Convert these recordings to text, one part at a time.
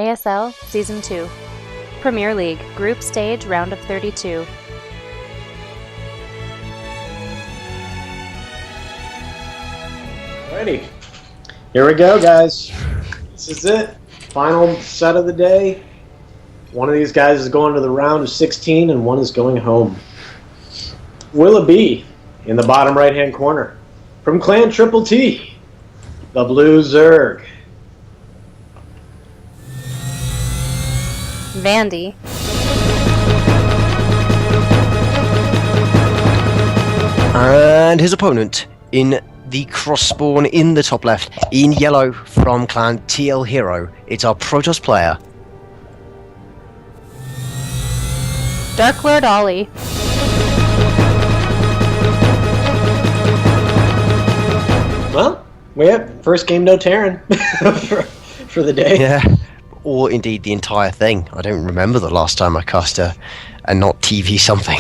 ASL Season 2. Premier League Group Stage Round of 32. Alrighty, here we go, guys. This is it. Final set of the day. One of these guys is going to the round of 16, and one is going home. Will it be in the bottom right-hand corner from Clan Triple T, the Blue Zerg? Vandy. And his opponent in the cross spawn in the top left, in yellow from Clan TL Hero, it's our Protoss player. DarkLordOlli. Well, we have first game no Terran for the day. Yeah, or indeed the entire thing. I don't remember the last time I cast a not TV something.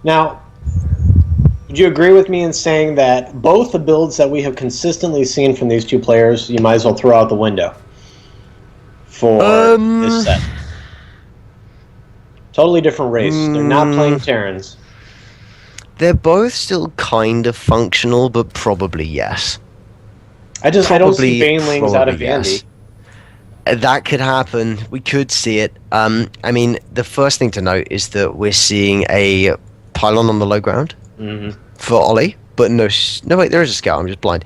Now, would you agree with me in saying that both the builds that we have consistently seen from these two players, you might as well throw out the window for this set? Totally different race. They're not playing Terrans. They're both still kind of functional, but probably yes. I don't see Banelings out of Vandy. Yes. That could happen. We could see it. I mean, the first thing to note is that we're seeing a pylon on the low ground for Ollie, but no, wait, there is a scout. I'm just blind.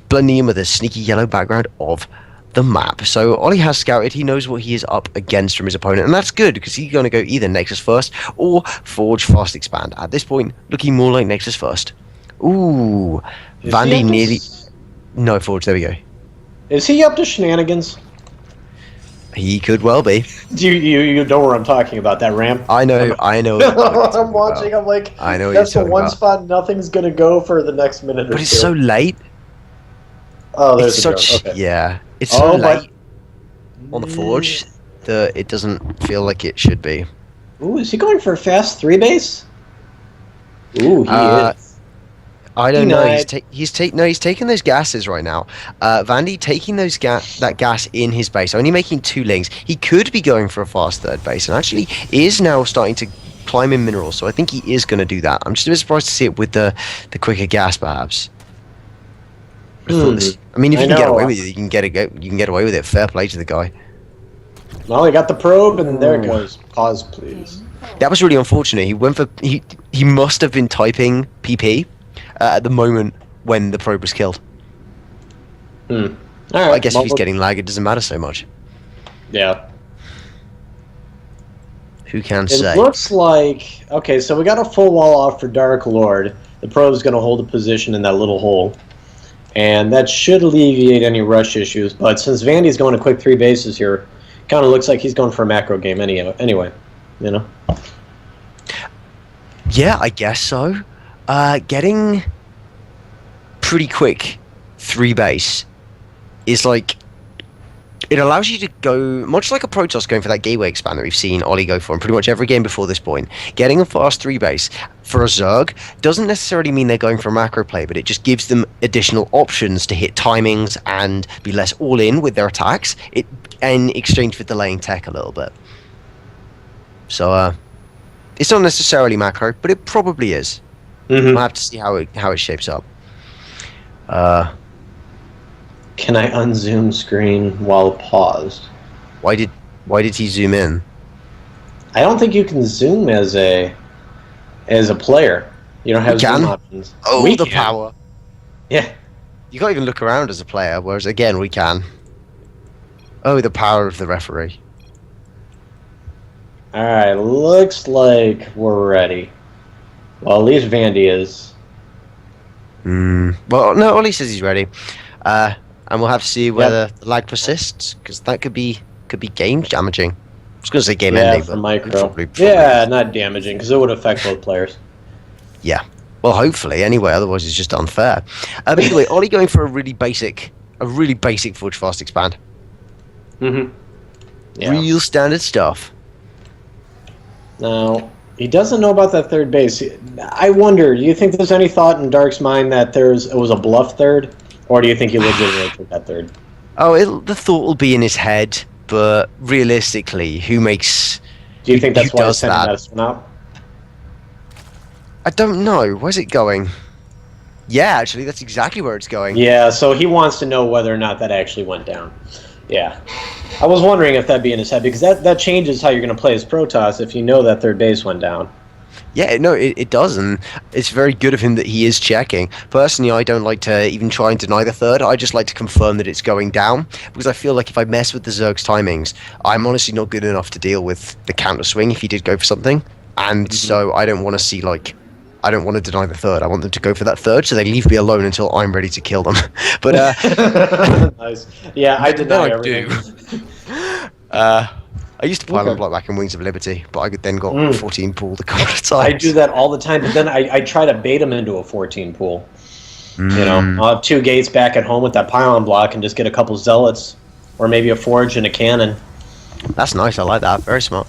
Blending in with a sneaky yellow background of the map. So Ollie has scouted. He knows what he is up against from his opponent, and that's good because he's going to go either Nexus first or Forge Fast Expand. At this point, looking more like Nexus first. Ooh, Vandy nearly. No, Forge. There we go. Is he up to shenanigans? He could well be. You know what I'm talking about, that ramp? I know. I'm watching, I'm like, I know that's the one spot nothing's going to go for the next minute or two. But it's so late. Oh, there's such, okay. Yeah. It's so late on the Forge that it doesn't feel like it should be. Ooh, is he going for a fast 3-base? Ooh, he is. I don't know. He's taking those gases right now. Vandy taking that gas in his base, only making 2 links. He could be going for a fast third base, and actually is now starting to climb in minerals. So I think he is going to do that. I'm just a bit surprised to see it with the quicker gas, perhaps. I mean, if you can get away with it, you can get away with it. Fair play to the guy. Well, he got the probe, and there it goes. Pause, please. That was really unfortunate. He went for he must have been typing PP at the moment when the probe was killed. All right. I guess if he's getting lag, it doesn't matter so much. Yeah. Who can say? It looks like okay. So we got a full wall off for Dark Lord. The probe's going to hold a position in that little hole. And that should alleviate any rush issues. But since Vandy's going to quick 3 bases here, kind of looks like he's going for a macro game anyway, you know? Yeah, I guess so. Getting pretty quick 3 base is like... It allows you to go, much like a Protoss going for that gateway expander we've seen Ollie go for in pretty much every game before this point. Getting a fast 3 base for a Zerg doesn't necessarily mean they're going for a macro play, but it just gives them additional options to hit timings and be less all in with their attacks in exchange for delaying tech a little bit. So it's not necessarily macro, but it probably is. We'll have to see how it shapes up. Can I unzoom screen while paused? Why did he zoom in? I don't think you can zoom as a player. You don't have zoom options. Oh, the power. Yeah. You can't even look around as a player, whereas again we can. Oh, the power of the referee. Alright, looks like we're ready. Well, at least Vandy is. Well, no, Ollie says he's ready. And we'll have to see whether the lag persists, because that could be game damaging. I was going to say game ending, for but micro. Probably. Yeah, not damaging, because it would affect both players. Yeah. Well, hopefully, anyway. Otherwise, it's just unfair. But anyway, Ollie going for a really basic Forge Fast Expand. Yeah. Real standard stuff. Now, he doesn't know about that third base. I wonder, do you think there's any thought in Dark's mind that it was a bluff third? Or do you think he legitimately took that third? Oh, the thought will be in his head but realistically, who makes? Do you think that's who why he's does sending that? medicine out? I don't know. Where's it going? Yeah, actually, that's exactly where it's going. Yeah, so he wants to know whether or not that actually went down. Yeah. I was wondering if that'd be in his head, because that changes how you're going to play as Protoss if you know that third base went down. Yeah, no, it does, and it's very good of him that he is checking. Personally, I don't like to even try and deny the third. I just like to confirm that it's going down, because I feel like if I mess with the Zerg's timings, I'm honestly not good enough to deal with the counter swing if he did go for something. And so I don't want to see, like, I don't want to deny the third. I want them to go for that third, so they leave me alone until I'm ready to kill them. But nice. Yeah, I deny everything. I used to pylon block back in Wings of Liberty, but I then got 14 pulled a couple of times. I do that all the time, but then I try to bait them into a 14 pool. You know, I'll have 2 gates back at home with that pylon block and just get a couple zealots, or maybe a forge and a cannon. That's nice. I like that. Very smart.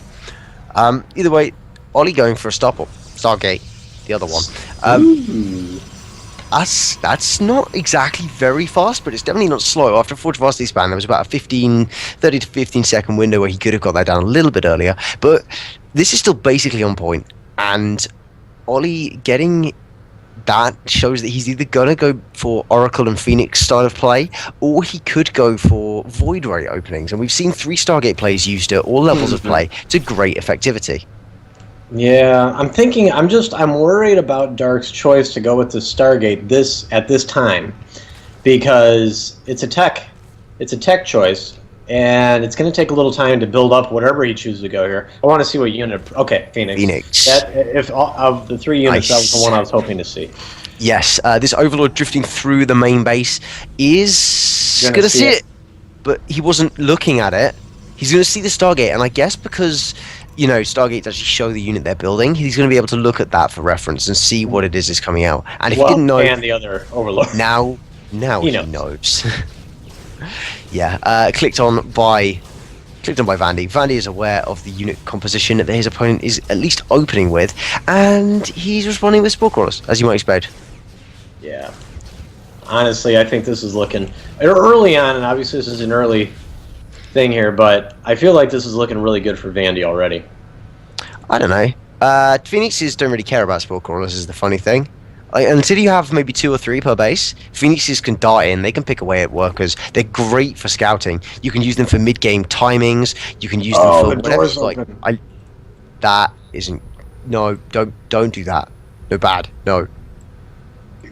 Either way, Ollie going for a Stargate, the other one. That's not exactly very fast, but it's definitely not slow. After Forge Velocity Span, there was about a 30 to 15 second window where he could have got that down a little bit earlier, but this is still basically on point, and Ollie getting that shows that he's either going to go for Oracle and Phoenix style of play, or he could go for Void Ray openings, and we've seen 3 Stargate plays used at all levels of play to great effectivity. Yeah, I'm worried about Dark's choice to go with the Stargate at this time, because it's a tech choice, and it's going to take a little time to build up whatever he chooses to go here. I want to see what unit. Okay, Phoenix. Of the 3 units, that was the one I was hoping to see. Yes, this Overlord drifting through the main base is going to see it, but he wasn't looking at it. He's going to see the Stargate, and I guess because, you know, Stargates actually show the unit they're building, he's going to be able to look at that for reference and see what it is coming out. And if he didn't know, and the other Overlord. Now he knows. Yeah, clicked on by Vandy. Vandy is aware of the unit composition that his opponent is at least opening with, and he's responding with Spore Crawlers, as you might expect. Yeah. Honestly, I think this is looking early on, and obviously this is an early thing here, but I feel like this is looking really good for Vandy already. I don't know. Phoenixes don't really care about Spore Crawlers, is the funny thing. Until you have maybe 2 or 3 per base, Phoenixes can dart in, they can pick away at workers. They're great for scouting. You can use them for mid-game timings, you can use them for whatever you like. That isn't... No, don't do that. No, bad. No.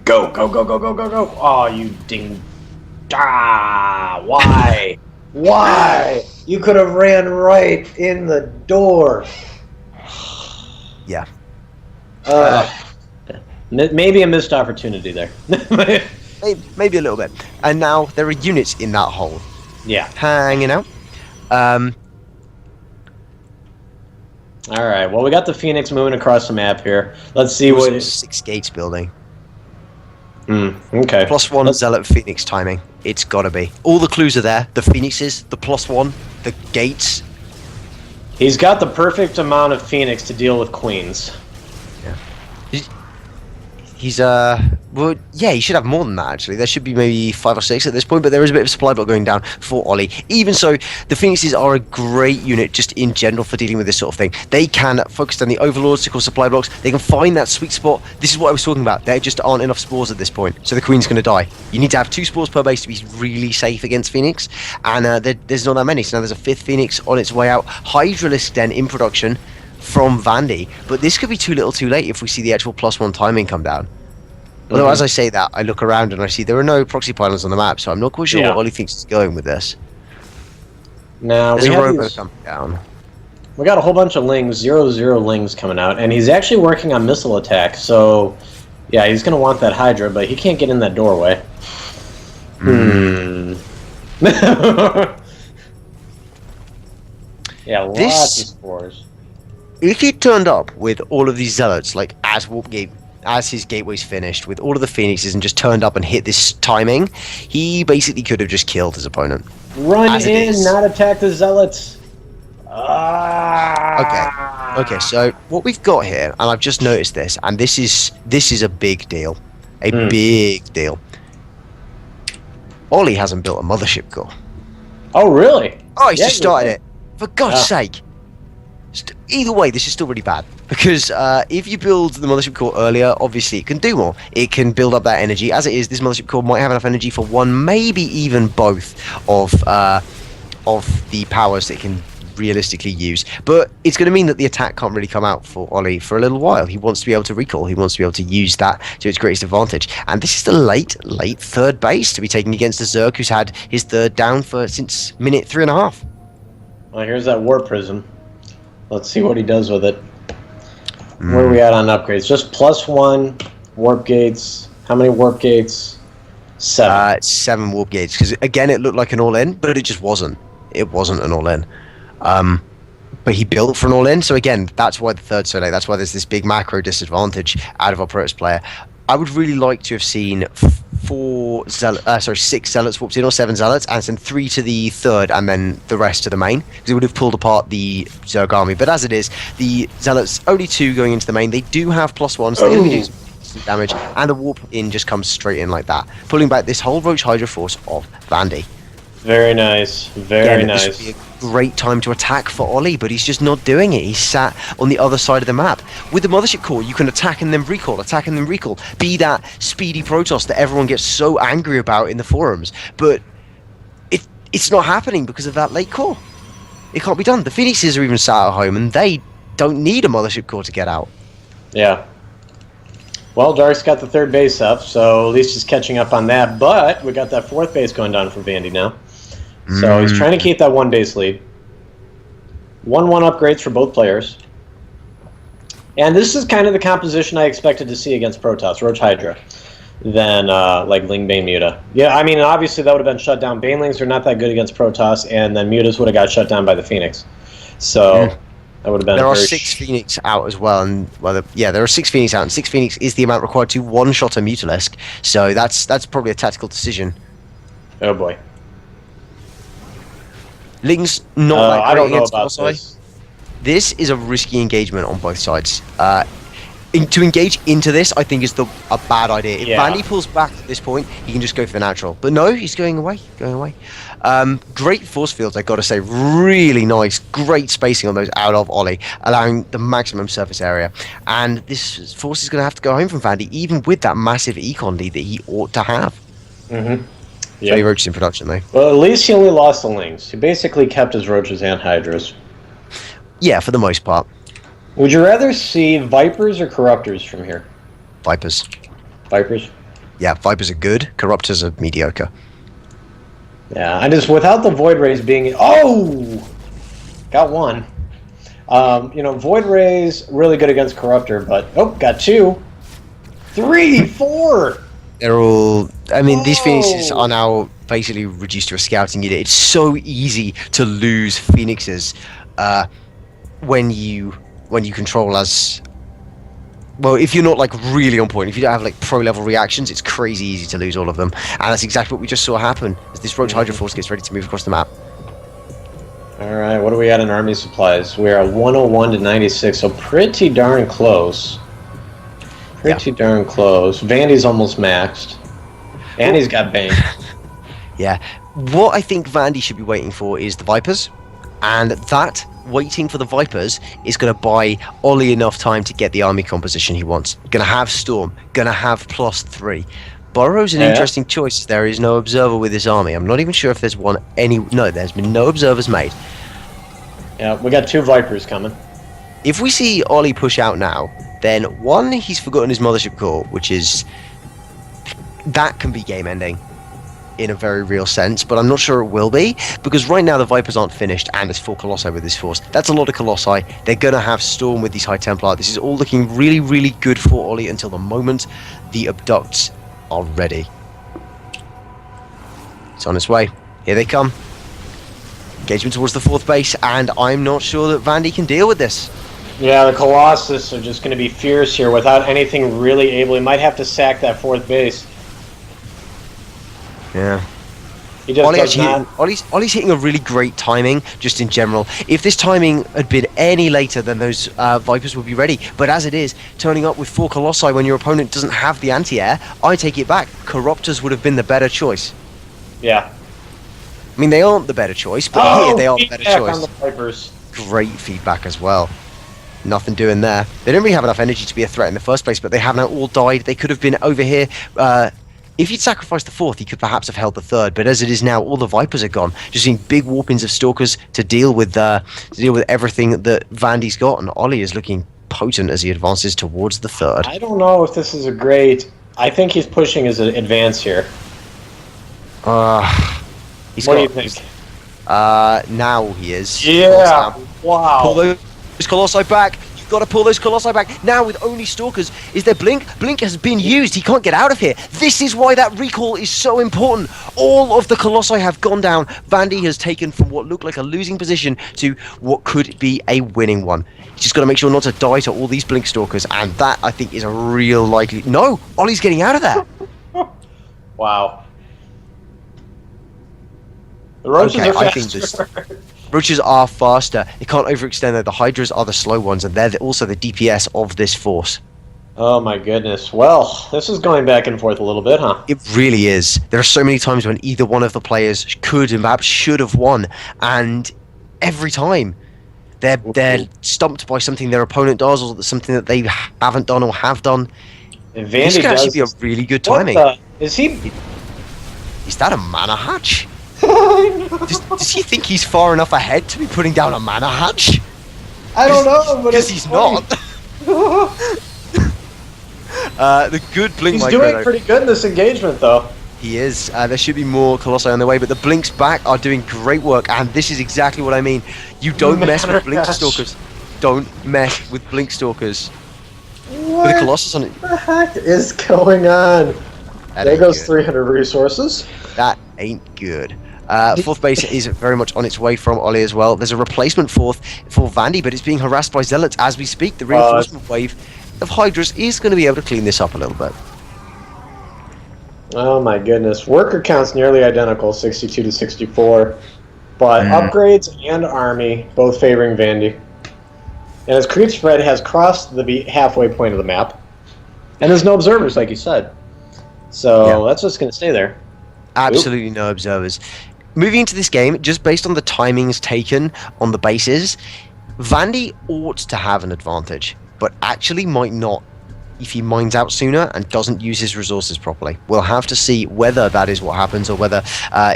Go. Oh, you ding... Ah, why? Why? You could have ran right in the door. Yeah. Maybe a missed opportunity there. Maybe a little bit. And now there are units in that hole. Yeah. Hanging out. Alright, well, we got the Phoenix moving across the map here. Let's see what... 6 gates building. Okay. +1 Zealot Phoenix timing. It's gotta be. All the clues are there. The Phoenixes, the +1, the gates. He's got the perfect amount of Phoenix to deal with Queens. Yeah. He's well, yeah, he should have more than that actually. There should be maybe 5 or 6 at this point, but there is a bit of supply block going down for Ollie. Even so, the Phoenixes are a great unit just in general for dealing with this sort of thing. They can focus on the Overlords to cause supply blocks. They can find that sweet spot. This is what I was talking about. There just aren't enough spores at this point, so the Queen's going to die. You need to have 2 spores per base to be really safe against Phoenix, and there's not that many. So now there's a 5th Phoenix on its way out. Hydralisk then in production from Vandy, but this could be too little too late if we see the actual +1 timing come down. Although, as I say that, I look around and I see there are no proxy pylons on the map, so I'm not quite sure what Ollie thinks is going with this. Now, there's a robo coming down. We got a whole bunch of lings, 0-0 lings coming out, and he's actually working on missile attack, so yeah, he's going to want that Hydra, but he can't get in that doorway. Yeah, lots of spores. If he turned up with all of these zealots, like as his gateway's finished, with all of the Phoenixes, and just turned up and hit this timing, he basically could have just killed his opponent. Run in, not attack the zealots. Okay, so what we've got here, and I've just noticed this, and this is a big deal. Big deal. Ollie hasn't built a mothership core. Oh, really? Oh, he's Yeah, just started it. For God's sake. Either way, this is still really bad. Because if you build the Mothership Core earlier, obviously it can do more. It can build up that energy. As it is, this Mothership Core might have enough energy for one, maybe even both of the powers that it can realistically use. But it's going to mean that the attack can't really come out for Ollie for a little while. He wants to be able to recall. He wants to be able to use that to its greatest advantage. And this is the late third base to be taking against a Zerg who's had his third down since minute 3.5. Well, here's that Warp Prism. Let's see what he does with it. Where are we at on upgrades? Just +1 warp gates. How many warp gates? 7. 7 warp gates. Because again, it looked like an all-in, but it just wasn't. It wasn't an all-in. But he built for an all-in. So again, that's why the third's so late. That's why there's this big macro disadvantage out of our Protoss player. I would really like to have seen 6 zealots warped in, or 7 zealots, and send 3 to the third and then the rest to the main, because it would have pulled apart the Zerg army. But as it is, the zealots, only 2 going into the main. They do have +1, so they're going to be doing some damage, and the warp in just comes straight in like that, pulling back this whole Roach Hydra force of Vandy. Very nice. Very nice. This would be a great time to attack for Ollie, but he's just not doing it. He's sat on the other side of the map. With the Mothership Core, you can attack and then recall, attack and then recall. Be that speedy Protoss that everyone gets so angry about in the forums. But it's not happening because of that late core. It can't be done. The Phoenixes are even sat at home, and they don't need a Mothership Core to get out. Yeah. Well, Dark's got the third base up, so at least he's catching up on that. But we got that fourth base going down for Vandy now. So he's trying to keep that 1 base lead. 1-1 upgrades for both players. And this is kind of the composition I expected to see against Protoss, Roach Hydra, than like Ling Bane Muta. Yeah, I mean, obviously that would have been shut down. Banelings are not that good against Protoss, and then Mutas would have got shut down by the Phoenix. So that would have been. There are 6 Phoenix out as well, and there are 6 Phoenix out, and 6 Phoenix is the amount required to one-shot a Mutalisk. So that's probably a tactical decision. Oh boy. Ling's not that great I don't know against about Colossi. this. This is a risky engagement on both sides. To engage into this, I think is a bad idea. If Vandy pulls back at this point, he can just go for the natural. But no, he's going away. Great force fields, I got to say. Really nice. Great spacing on those out of Ollie, allowing the maximum surface area. And this force is going to have to go home from Vandy, even with that massive econ lead that he ought to have. Mm-hmm. Yeah. Roaches in production, though. Well, at least he only lost the Lings. He basically kept his Roaches and Hydras. Yeah, for the most part. Would you rather see Vipers or Corruptors from here? Vipers. Vipers? Yeah, Vipers are good. Corruptors are mediocre. Yeah, I just, without the Void Rays being... Oh! Got one. Void Rays, really good against Corruptor, but... Oh, got 2. 3, 4! They're all... I mean, these Phoenixes are now basically reduced to a scouting unit. It's so easy to lose Phoenixes when you control as... Well, if you're not, like, really on point, if you don't have, like, pro-level reactions, it's crazy easy to lose all of them. And that's exactly what we just saw happen as this Roach Hydra force gets ready to move across the map. Alright, what do we got in army supplies? We are 101 to 96, so pretty darn close. Pretty darn close. Vandy's almost maxed. And he's got Bane. Yeah. What I think Vandy should be waiting for is the Vipers. And that, waiting for the Vipers, is going to buy Ollie enough time to get the army composition he wants. Going to have Storm. Going to have +3. Burrow's an interesting choice. There is no observer with this army. I'm not even sure if there's one No, there's been no observers made. Yeah, we got 2 Vipers coming. If we see Ollie push out now, then 1, he's forgotten his Mothership Core, which is... That can be game ending in a very real sense, but I'm not sure it will be, because right now the Vipers aren't finished and there's 4 Colossi with this force. That's a lot of Colossi. They're going to have Storm with these High Templar. This is all looking really, really good for Ollie until the moment the Abducts are ready. It's on its way. Here they come. Engagement towards the 4th base, and I'm not sure that Vandy can deal with this. Yeah, the Colossus are just going to be fierce here without anything really able. He might have to sack that 4th base. Yeah. He just Ollie's hitting a really great timing, just in general. If this timing had been any later, then those Vipers would be ready. But as it is, turning up with 4 Colossi when your opponent doesn't have the anti-air, I take it back. Corruptors would have been the better choice. Yeah. I mean, they aren't the better choice, but here they are the better choice. On the Vipers. Great feedback as well. Nothing doing there. They don't really have enough energy to be a threat in the first place, but they have now all died. They could have been over here. If he'd sacrificed the fourth, he could perhaps have held the third. But as it is now, all the Vipers are gone. Just seeing big warpings of Stalkers to deal with everything that Vandy's got, and Olli is looking potent as he advances towards the third. I don't know if this is a great. I think he's pushing his advance here. What do you think? Now he is. Yeah. Wow. Pull those Colossi back. You've got to pull those Colossi back. Now with only Stalkers, is there Blink? Blink has been used. He can't get out of here. This is why that recall is so important. All of the Colossi have gone down. Vandy has taken from what looked like a losing position to what could be a winning one. He's just got to make sure not to die to all these Blink Stalkers, and that, I think, is a real likely... No! Olli's getting out of there! Wow. The Roaches are faster. I think Roaches are faster. They can't overextend though. The Hydras are the slow ones, and they're also the DPS of this force. Oh my goodness. Well, this is going back and forth a little bit, huh? It really is. There are so many times when either one of the players could and perhaps should have won, and every time they're stumped by something their opponent does, or something that they haven't done or have done. And Vandy this could actually be a really good timing. Is he? Is that a mana hatch? Does he think he's far enough ahead to be putting down a mana hatch? I don't know, but because he's not. The good Blink. He's doing pretty good in this engagement, though. He is. There should be more Colossi on the way, but the Blinks back are doing great work, and this is exactly what I mean. You don't mess with Blink Stalkers. Don't mess with Blink Stalkers. What with the Colossus on it. the heck is going on? There goes 300 resources. That ain't good. Fourth base is very much on its way from Olli as well. There's a replacement fourth for Vandy, but it's being harassed by Zealots as we speak. The reinforcement wave of Hydras is going to be able to clean this up a little bit. Oh my goodness. Worker count's nearly identical, 62 to 64. But upgrades and army, both favoring Vandy. And his creep spread has crossed the halfway point of the map. And there's no observers, like you said. So that's just going to stay there. Absolutely no observers. Moving into this game, just based on the timings taken on the bases, Vandy ought to have an advantage, but actually might not if he mines out sooner and doesn't use his resources properly. We'll have to see whether that is what happens or whether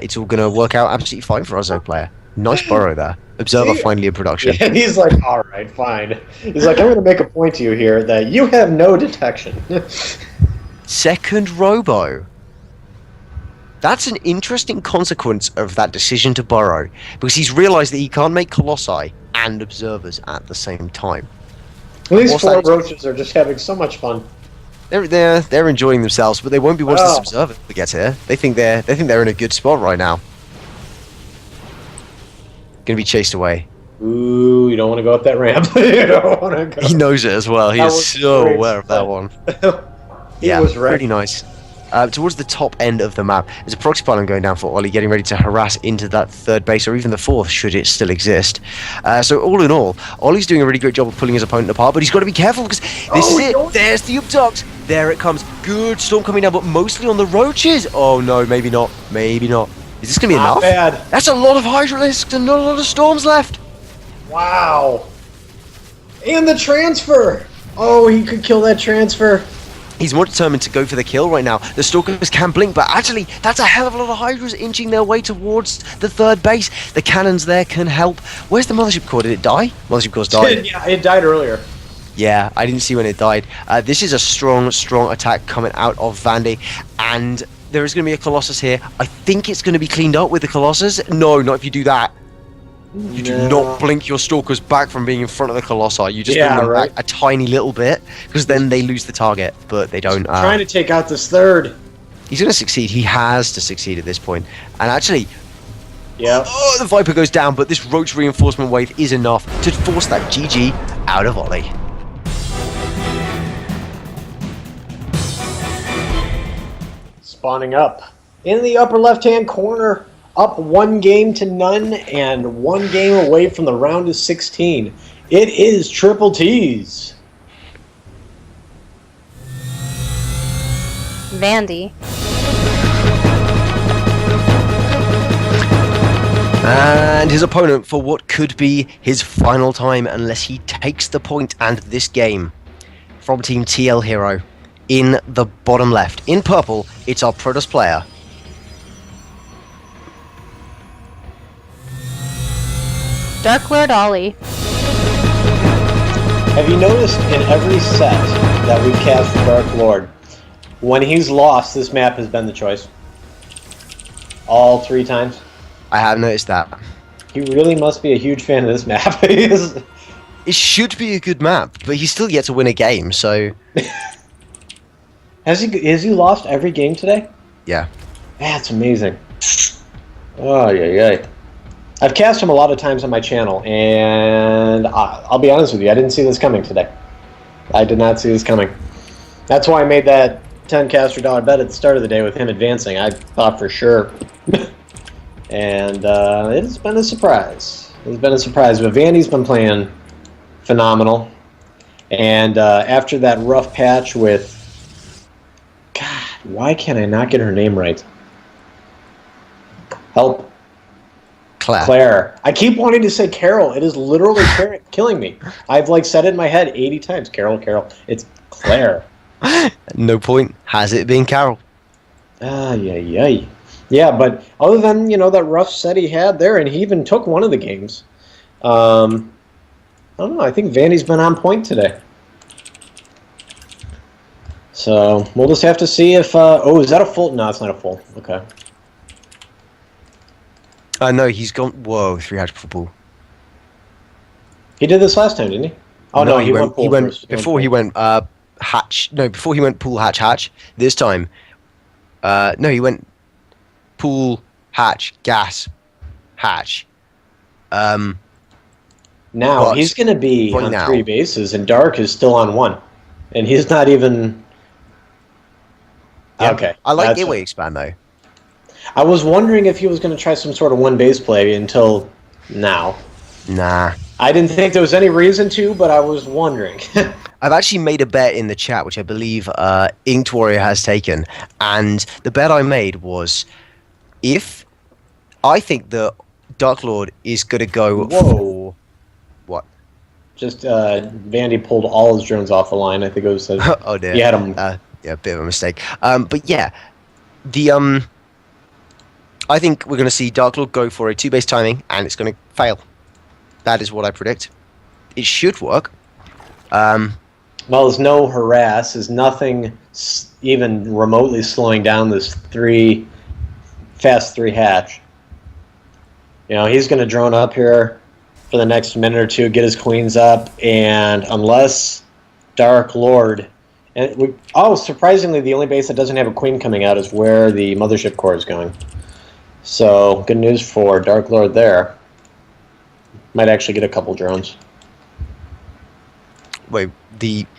it's all going to work out absolutely fine for our Zo player. Nice burrow there. Observer finally in production. And he's like, all right, fine. He's like, I'm going to make a point to you here that you have no detection. Second Robo. That's an interesting consequence of that decision to burrow, because he's realised that he can't make Colossi and Observers at the same time. Well, these four Roaches are just having so much fun. They're enjoying themselves, but they won't be once this Observer gets here. They think they're in a good spot right now. Gonna be chased away. Ooh, you don't want to go up that ramp. You don't want to go. He knows it as well. He is so aware of that one. Yeah, was pretty nice. Towards the top end of the map, there's a proxy pylon going down for Olli, getting ready to harass into that third base, or even the fourth, should it still exist. So all in all, Ollie's doing a really great job of pulling his opponent apart, but he's got to be careful, because this is it. There's the Abduct. There it comes. Good storm coming down, but mostly on the Roaches. Oh no, maybe not. Maybe not. Is this going to be enough? Not bad. That's a lot of Hydralisks and not a lot of storms left. Wow. And the transfer. Oh, he could kill that transfer. He's more determined to go for the kill right now. The Stalkers can blink, but actually, that's a hell of a lot of Hydras inching their way towards the third base. The cannons there can help. Where's the Mothership Core? Did it die? Mothership Core's died. Yeah, it died earlier. Yeah, I didn't see when it died. This is a strong, strong attack coming out of Vandy, and there is going to be a Colossus here. I think it's going to be cleaned up with the Colossus. No, not if you do that. You do not blink your Stalkers back from being in front of the Colossi. You just bring them back a tiny little bit, because then they lose the target, but they don't. Trying to take out this third. He's going to succeed. He has to succeed at this point. And actually, the Viper goes down, but this Roach reinforcement wave is enough to force that GG out of Olli. Spawning up in the upper left-hand corner. Up 1 game to none and 1 game away from the round of 16. It is Triple T's. Vandy. And his opponent for what could be his final time unless he takes the point and this game from Team TL Hero in the bottom left. In purple, it's our Protoss player. DarkLordOlli. Have you noticed in every set that we've cast for Dark Lord, when he's lost, this map has been the choice? All 3 times? I have noticed that. He really must be a huge fan of this map. It should be a good map, but he's still yet to win a game, so... Has he lost every game today? Yeah. That's amazing. Oh, yeah. I've cast him a lot of times on my channel, and I'll be honest with you, I didn't see this coming today. I did not see this coming. That's why I made that 10 caster dollar bet at the start of the day with him advancing. I thought for sure. And it has been a surprise. It's been a surprise, but Vandy's been playing phenomenal. And after that rough patch with... God, why can't I not get her name right? Help. Claire. I keep wanting to say Carol. It is literally killing me. I've like said it in my head 80 times. Carol. It's Claire. No point. Has it been Carol? Yeah, but other than, that rough set he had there, and he even took one of the games. I don't know. I think Vandy's been on point today. So we'll just have to see if... oh, is that a full? No, it's not a full. Okay. No, he's gone... Whoa, 3 hatch football. He did this last time, didn't he? Oh, no, he went pool first. Before he went hatch... No, before he went pool, hatch. This time... no, he went pool, hatch, gas, hatch. Now, he's going to be on 3 bases, and Dark is still on 1. And he's not even... Yeah. Okay. I like Gateway Expand, though. I was wondering if he was going to try some sort of 1 base play until now. Nah. I didn't think there was any reason to, but I was wondering. I've actually made a bet in the chat, which I believe Inked Warrior has taken, and the bet I made was if I think the Dark Lord is going to go for... What? Just Vandy pulled all his drones off the line. I think it was... Oh, dear. He had them... yeah, a bit of a mistake. But yeah, the... I think we're going to see Dark Lord go for a 2 base timing, and it's going to fail. That is what I predict. It should work. Well, there's no harass. There's nothing even remotely slowing down this fast 3 hatch. He's going to drone up here for the next minute or 2, get his queens up, and unless Dark Lord... surprisingly, the only base that doesn't have a queen coming out is where the mothership core is going. So, good news for Dark Lord there. Might actually get a couple drones. Wait,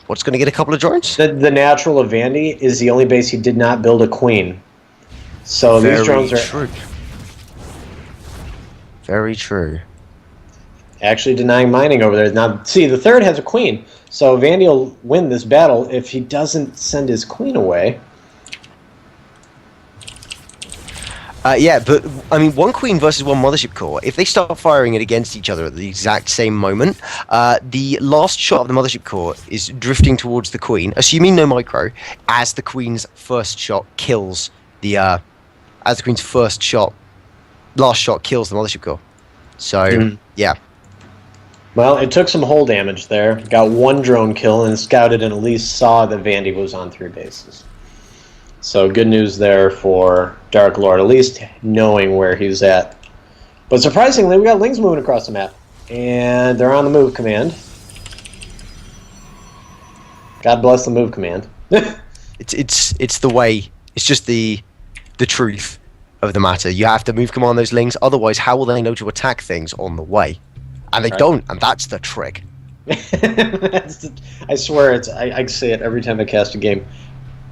what's going to get a couple of drones? The natural of Vandy is the only base he did not build a queen. So these drones are... True. Very true. Actually denying mining over there. Now, see, the 3rd has a queen. So Vandy will win this battle if he doesn't send his queen away. Yeah, but, I mean, 1 queen versus 1 mothership core, if they start firing it against each other at the exact same moment, the last shot of the mothership core is drifting towards the queen, assuming no micro, as the queen's first shot kills the, last shot kills the mothership core. So, yeah. Well, it took some hull damage there. Got 1 drone kill and scouted and at least saw that Vandy was on 3 bases. So good news there for Dark Lord, at least knowing where he's at. But surprisingly, we got Lings moving across the map. And they're on the move command. God bless the move command. It's the way. It's just the truth of the matter. You have to move command those Lings, otherwise how will they know to attack things on the way? And they don't, and that's the trick. I swear, I say it every time I cast a game.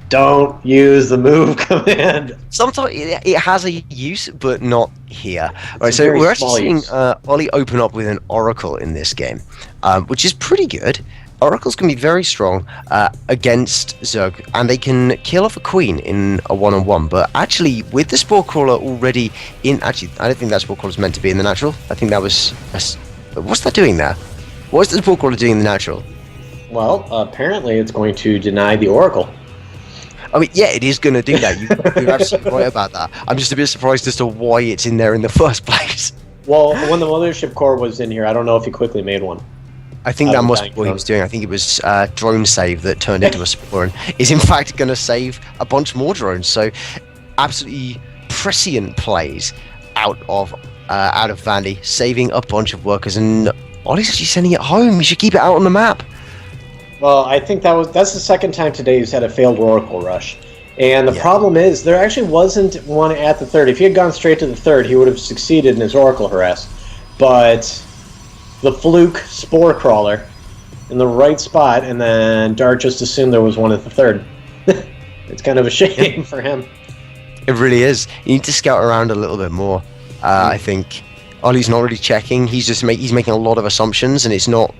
Don't use the move command. Sometimes it has a use, but not here. Right, so we're actually seeing Olli open up with an Oracle in this game, which is pretty good. Oracles can be very strong against Zerg, and they can kill off a queen in a one-on-one. But actually, with the Spore Crawler already in, actually, I don't think that Spore Crawler is meant to be in the natural. I think that was, what's that doing there? What is the Spore Crawler doing in the natural? Well, apparently it's going to deny the Oracle. I mean, yeah, it is going to do that. You're absolutely right about that. I'm just a bit surprised as to why it's in there in the first place. Well, when the Mothership Core was in here, I don't know if he quickly made one. I think that must be what he was doing. I think it was drone save that turned into a Spore and is in fact going to save a bunch more drones. So absolutely prescient plays out of Vandy, saving a bunch of workers, and Ollie's actually sending it home. You should keep it out on the map. Well, I think that's the second time today he's had a failed Oracle rush. And the problem is, there actually wasn't one at the third. If he had gone straight to the third, he would have succeeded in his Oracle harass. But the fluke Spore Crawler in the right spot, and then Dart just assumed there was one at the third. It's kind of a shame for him. It really is. You need to scout around a little bit more. I think Ollie's not really checking. He's just he's making a lot of assumptions, and it's not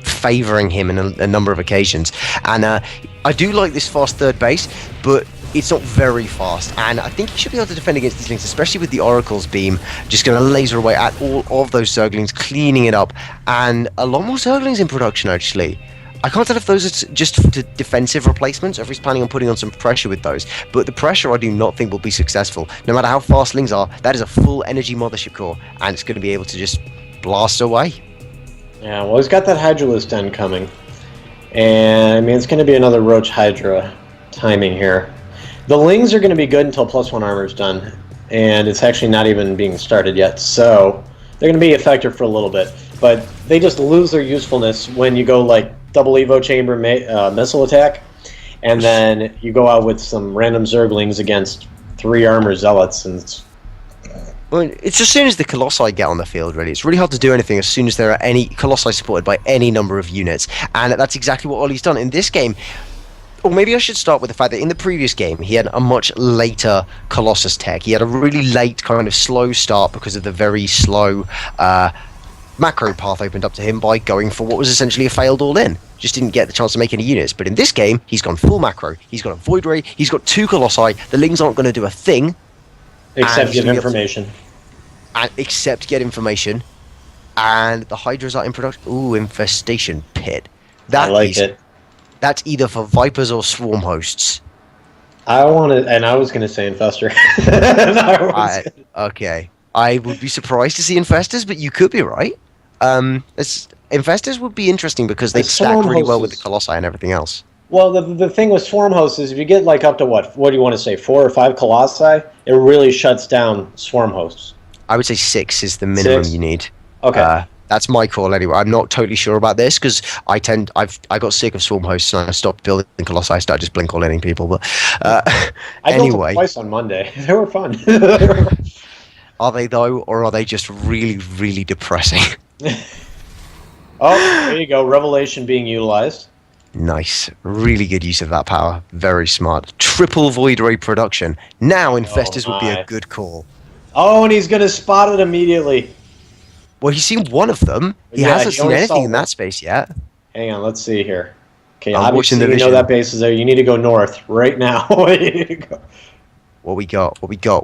favouring him in a number of occasions. And I do like this fast third base, but it's not very fast, and I think he should be able to defend against these things, especially with the Oracle's beam just going to laser away at all of those Zerglings, cleaning it up, and a lot more Zerglings in production actually. I can't tell if those are just defensive replacements or if he's planning on putting on some pressure with those, but the pressure I do not think will be successful. No matter how fast Lings are, that is a full energy Mothership Core, and it's going to be able to just blast away. Yeah, well, he's got that Hydralisk Den coming, and I mean it's going to be another Roach Hydra timing here. The Lings are going to be good until +1 armor is done, and it's actually not even being started yet, so they're going to be effective for a little bit. But they just lose their usefulness when you go like double Evo Chamber missile attack, and then you go out with some random Zerglings against 3 armor Zealots, and it's as soon as the Colossi get on the field, really. It's really hard to do anything as soon as there are any Colossi supported by any number of units, and that's exactly what Ollie's done in this game. Or maybe I should start with the fact that in the previous game, he had a much later Colossus tech. He had a really late, kind of slow start because of the very slow macro path opened up to him by going for what was essentially a failed all-in. Just didn't get the chance to make any units. But in this game, he's gone full macro. He's got a Void Ray. He's got 2 Colossi. The Lings aren't going to do a thing. except get information. Except get information. And the Hydras are in production. Ooh, Infestation Pit. I like it. That's either for Vipers or Swarm Hosts. I want to, and I was going to say Infester. Okay. I would be surprised to see Infestors, but you could be right. Infestors would be interesting because they stack really well with the Colossi and everything else. Well, the thing with Swarm Hosts is if you get like up to what do you want to say, 4 or 5 Colossi, it really shuts down Swarm Hosts. I would say 6 is the minimum you need. Okay. That's my call anyway. I'm not totally sure about this because I got sick of Swarm Hosts and I stopped building Colossi. I started just blink all-inning people. But I built them twice on Monday. They were fun. Are they though, or are they just really, really depressing? Oh, there you go. Revelation being utilized. Nice. Really good use of that power. Very smart. Triple Void Ray production. Now Infestors would be a good call. Oh, and he's going to spot it immediately. Well, he's seen one of them. He hasn't seen anything in that space yet. Hang on, let's see here. Okay, I'm obviously watching the you know vision. that base is there. You need to go north right now. You need to go. What we got?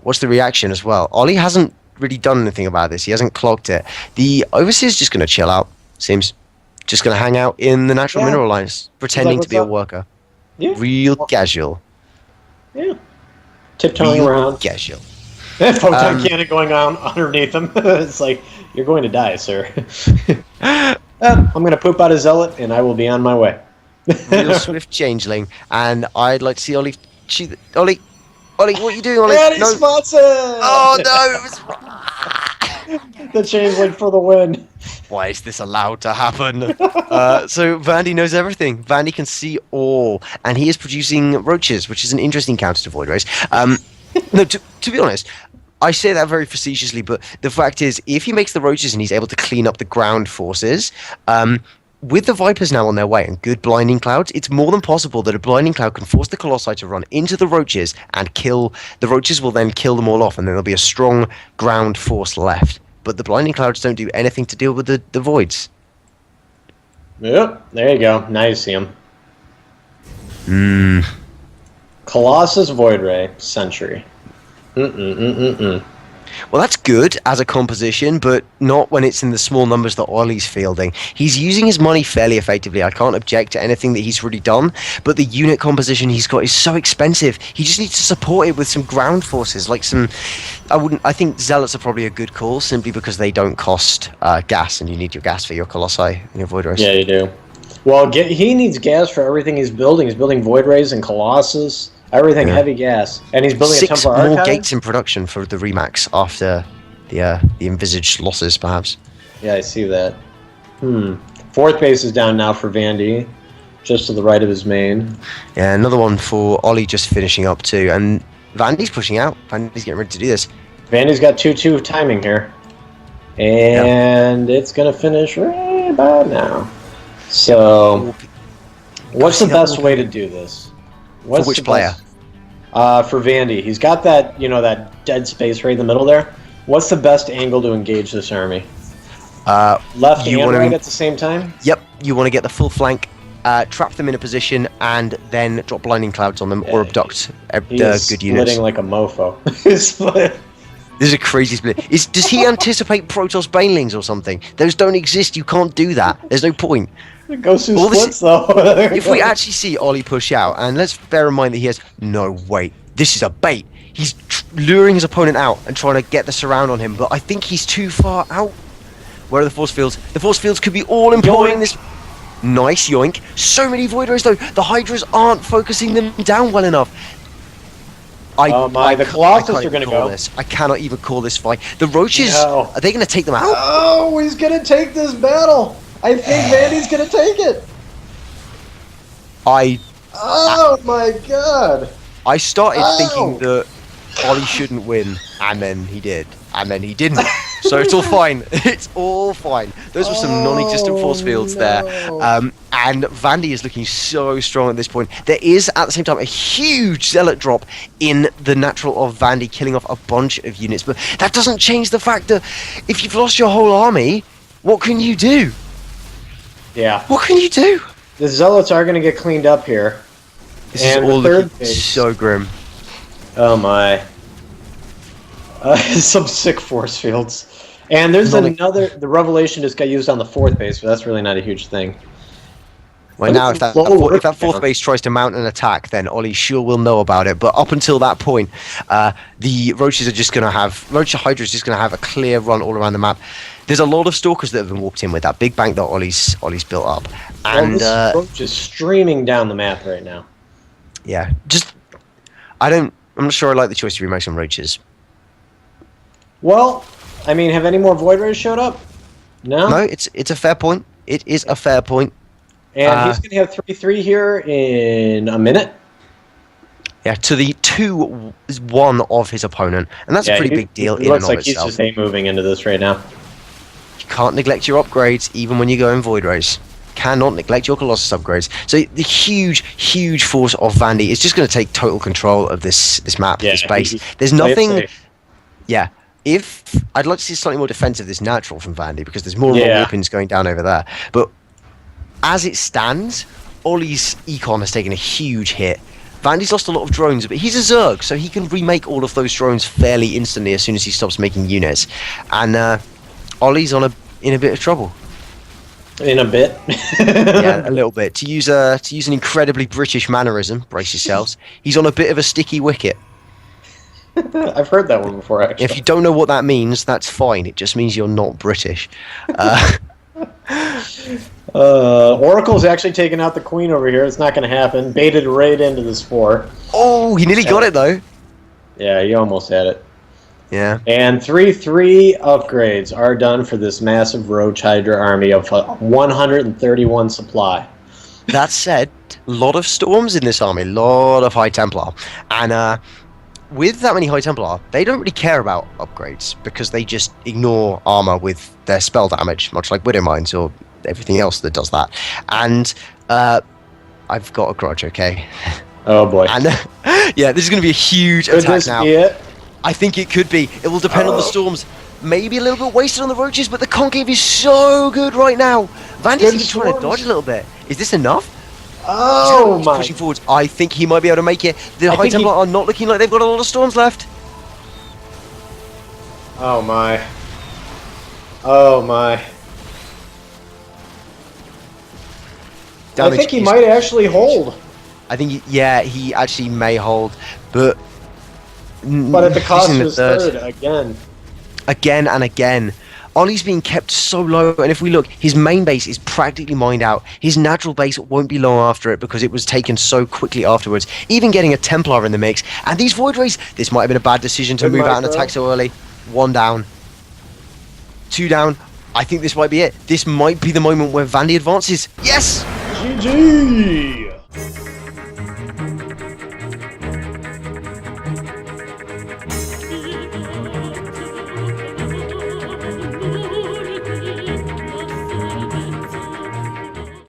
What's the reaction as well? Ollie hasn't really done anything about this. He hasn't clocked it. The Overseer's just going to chill out, seems. Just going to hang out in the natural mineral lines, pretending to be a worker. Yeah. Real casual. Yeah. Tiptoeing around. Casual. Photon cannon going on underneath him. It's like, you're going to die, sir. I'm going to poop out a zealot, and I will be on my way. Real swift changeling, and I'd like to see Ollie. Ollie, what are you doing, Ollie? And he spots it! Oh no! It was... The changeling for the win. Why is this allowed to happen? So Vandy knows everything. Vandy can see all, and he is producing roaches, which is an interesting counter to Void Rays. No, to be honest, I say that very facetiously, but the fact is, if he makes the roaches and he's able to clean up the ground forces, with the Vipers now on their way and good blinding clouds, it's more than possible that a blinding cloud can force the Colossi to run into the roaches and kill. The roaches will then kill them all off, and then there'll be a strong ground force left. But the blinding clouds don't do anything to deal with the voids. Yep, there you go. Now you see him. Hmm. Colossus Void Ray Sentry. Well, that's good as a composition, but not when it's in the small numbers that Ollie's fielding. He's using his money fairly effectively. I can't object to anything that he's really done, but the unit composition he's got is so expensive. He just needs to support it with some ground forces, like some. I think Zealots are probably a good call simply because they don't cost gas, and you need your gas for your Colossi and your Void Rays. Yeah, you do. Well, he needs gas for everything he's building. He's building Void Rays and Colossus. Everything heavy gas, and he's building 6 a Templar more Archive. gates in production for the Remax after the envisaged losses, perhaps. Yeah, I see that. Fourth base is down now for Vandy, just to the right of his main. Yeah, another one for Ollie just finishing up too, and Vandy's pushing out. Vandy's getting ready to do this. Vandy's got 2-2 timing here, and it's gonna finish right about now. So, what's the best way to do this? For which player? For Vandy. He's got that, that dead space right in the middle there. What's the best angle to engage this army? Left and right at the same time? Yep, you want to get the full flank, trap them in a position, and then drop blinding clouds on them or abduct good units. Splitting like a mofo. This is a crazy split. Does he anticipate Protoss Banelings or something? Those don't exist. You can't do that. There's no point. Goes through splits, though. If we actually see Ollie push out, and let's bear in mind that he has no wait, this is a bait. He's luring his opponent out and trying to get the surround on him, but I think he's too far out. Where are the force fields? The force fields could be all employing this. Nice yoink. So many Void Rays though. The Hydras aren't focusing them down well enough. The Colossus are going to go. I cannot even call this fight. The Roaches, are they going to take them out? Oh, he's going to take this battle. I think Vandy's going to take it. Oh my god. I started thinking that Ollie shouldn't win, and then he did, and then he didn't. So it's all fine. It's all fine. Those were some non-existent force fields there. And Vandy is looking so strong at this point. There is, at the same time, a huge Zealot drop in the natural of Vandy, killing off a bunch of units. But that doesn't change the fact that if you've lost your whole army, what can you do? Yeah. What can you do? The Zealots are going to get cleaned up here. This is all looking so grim. Oh my. Some sick force fields. And there's the Revelation just got used on the fourth base, but that's really not a huge thing. Well, now if that fourth base tries to mount an attack, then Ollie sure will know about it. But up until that point, the Roaches are just going to have... Roach Hydra is just going to have a clear run all around the map. There's a lot of Stalkers that have been walked in with that big bank that Ollie's built up. And this Roach is streaming down the map right now. Yeah, I'm not sure I like the choice to remake some Roaches. Well, I mean, have any more Void Rays showed up? No? No, it's a fair point. It is a fair point. And he's going to have 3-3 here in a minute. Yeah, to the 2-1 of his opponent. And that's a pretty big deal in and of itself. Looks like he's just moving into this right now. You can't neglect your upgrades, even when you go in Void Rays. Cannot neglect your Colossus upgrades. So the huge force of Vandy is just going to take total control of this map, this base. There's nothing... Yeah. I'd like to see slightly more defensive this natural from Vandy, because there's more weapons going down over there. But as it stands, Ollie's econ has taken a huge hit. Vandy's lost a lot of drones, but he's a Zerg, so he can remake all of those drones fairly instantly as soon as he stops making units. And Ollie's in a bit of trouble. In a bit? Yeah, a little bit. To use an incredibly British mannerism, brace yourselves, he's on a bit of a sticky wicket. I've heard that one before, actually. If you don't know what that means, that's fine. It just means you're not British. Oracle's actually taking out the queen over here. It's not going to happen. Baited right into this 4. Oh, he nearly got it, though. Yeah, he almost had it. Yeah. And 3 upgrades are done for this massive Roach Hydra army of 131 supply. That said, a lot of Storms in this army, a lot of High Templar. And with that many High Templar, they don't really care about upgrades, because they just ignore armor with their spell damage, much like Widow Mines or everything else that does that. And I've got a grudge, okay? Oh boy. And yeah, this is going to be a huge attack now. I think it could be. It will depend on the Storms. Maybe a little bit wasted on the roaches, but the concave is so good right now. Vandy's Good even trying to storms. dodge a little bit. Is this enough? Oh He's my! pushing forwards. I think he might be able to make it. The I High think Templar are not looking like they've got a lot of storms left. Oh my! Oh my! I think he might actually hold. I think, yeah, he actually may hold, but But at the cost he's of in his third again. Again and again. Ollie's being kept so low, and if we look, his main base is practically mined out. His natural base won't be long after it because it was taken so quickly afterwards. Even getting a Templar in the mix. And these Void Rays, this might have been a bad decision to Good move out and micro. attack so early. 1 down. 2 down. I think this might be it. This might be the moment where Vandy advances. Yes! GG!